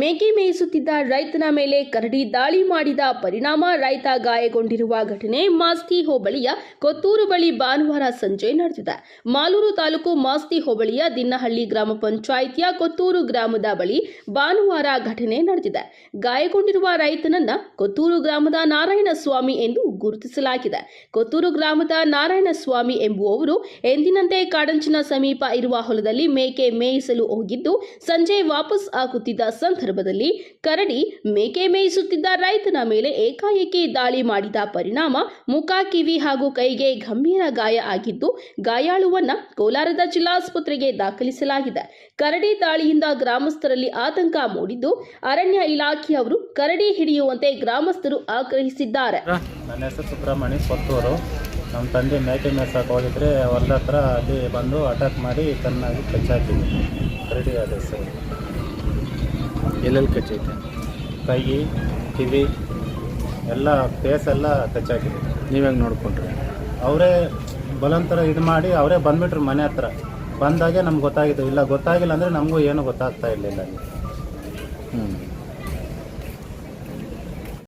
ಮೇಕೆ ಮೇಯಿಸುತ್ತಿದ್ದ ರೈತನ ಮೇಲೆ ಕರಡಿ ದಾಳಿ ಮಾಡಿದ ಪರಿಣಾಮ ರೈತ ಗಾಯಗೊಂಡಿರುವ ಘಟನೆ ಮಾಸ್ತಿ ಹೋಬಳಿಯ ಕೊತ್ತೂರು ಬಳಿ ಭಾನುವಾರ ಸಂಜೆ ನಡೆದಿದೆ. ಮಾಲೂರು ತಾಲೂಕು ಮಾಸ್ತಿ ಹೋಬಳಿಯ ದಿನ್ನಹಳ್ಳಿ ಗ್ರಾಮ ಪಂಚಾಯಿತಿಯ ಕೊತ್ತೂರು ಗ್ರಾಮದ ಬಳಿ ಭಾನುವಾರ ಘಟನೆ ನಡೆದಿದೆ. ಗಾಯಗೊಂಡಿರುವ ರೈತನನ್ನ ಕೊತ್ತೂರು ಗ್ರಾಮದ ನಾರಾಯಣಸ್ವಾಮಿ ಎಂದು ಗುರುತಿಸಲಾಗಿದೆ. ಕೊತ್ತೂರು ಗ್ರಾಮದ ನಾರಾಯಣಸ್ವಾಮಿ ಎಂಬುವವರು ಎಂದಿನಂತೆ ಕಾಡಂಚಿನ ಸಮೀಪ ಇರುವ ಹೊಲದಲ್ಲಿ ಮೇಕೆ ಮೇಯಿಸಲು ಹೋಗಿದ್ದು, ಸಂಜೆ ವಾಪಸ್ ಆಗುತ್ತಿದ್ದ ಸಂದರ್ಭದಲ್ಲಿ ಕರಡಿ ಮೇಕೆ ಮೇಯಿಸುತ್ತಿದ್ದ ರೈತನ ಮೇಲೆ ಏಕಾಏಕಿ ದಾಳಿ ಮಾಡಿದ ಪರಿಣಾಮ ಮುಖ, ಕಿವಿ ಹಾಗೂ ಕೈಗೆ ಗಂಭೀರ ಗಾಯ ಆಗಿದ್ದು, ಗಾಯಾಳುವನ್ನ ಕೋಲಾರದ ಜಿಲ್ಲಾಸ್ಪತ್ರೆಗೆ ದಾಖಲಿಸಲಾಗಿದೆ. ಕರಡಿ ದಾಳಿಯಿಂದ ಗ್ರಾಮಸ್ಥರಲ್ಲಿ ಆತಂಕ ಮೂಡಿದ್ದು, ಅರಣ್ಯ ಇಲಾಖೆಯವರು ಕರಡಿ ಹಿಡಿಯುವಂತೆ ಗ್ರಾಮಸ್ಥರು ಆಗ್ರಹಿಸಿದ್ದಾರೆ. ನನ್ನ ಹೆಸರು ಸುಬ್ರಹ್ಮಣ್ಯ, ಕೊತ್ತೂರು. ನಮ್ಮ ತಂದೆ ಮೇಕೆ ಮೇಯ್ಸಕ್ಕೆ ಹೋಗಿದ್ರೆ ಹೊಲದ ಹತ್ರ ಅಲ್ಲಿ ಬಂದು ಅಟ್ಯಾಕ್ ಮಾಡಿ ಚೆನ್ನಾಗಿ ಕಚ್ಚಾಕಿದ್ವಿ. ಕರಡಿ ಅದೇ ಸರ್. ಎಲ್ಲೆಲ್ಲಿ ಕಚ್ಚೈತೆ? ಕೈ, ಕಿವಿ ಎಲ್ಲ, ಫೇಸ್ ಎಲ್ಲ ಕಚ್ಚಾಕಿದ್ವಿ. ನೀವ್ಯಾಗ ನೋಡ್ಕೊಂಡ್ರಿ? ಅವರೇ ಬಲಂತರ ಇದು ಮಾಡಿ ಅವರೇ ಬಂದುಬಿಟ್ರು ಮನೆ ಹತ್ರ. ಬಂದಾಗೆ ನಮ್ಗೆ ಗೊತ್ತಾಗಿದ್ದು. ಇಲ್ಲ ಗೊತ್ತಾಗಿಲ್ಲ ಅಂದರೆ ನಮಗೂ ಏನೂ ಗೊತ್ತಾಗ್ತಾ ಇರಲಿಲ್ಲ.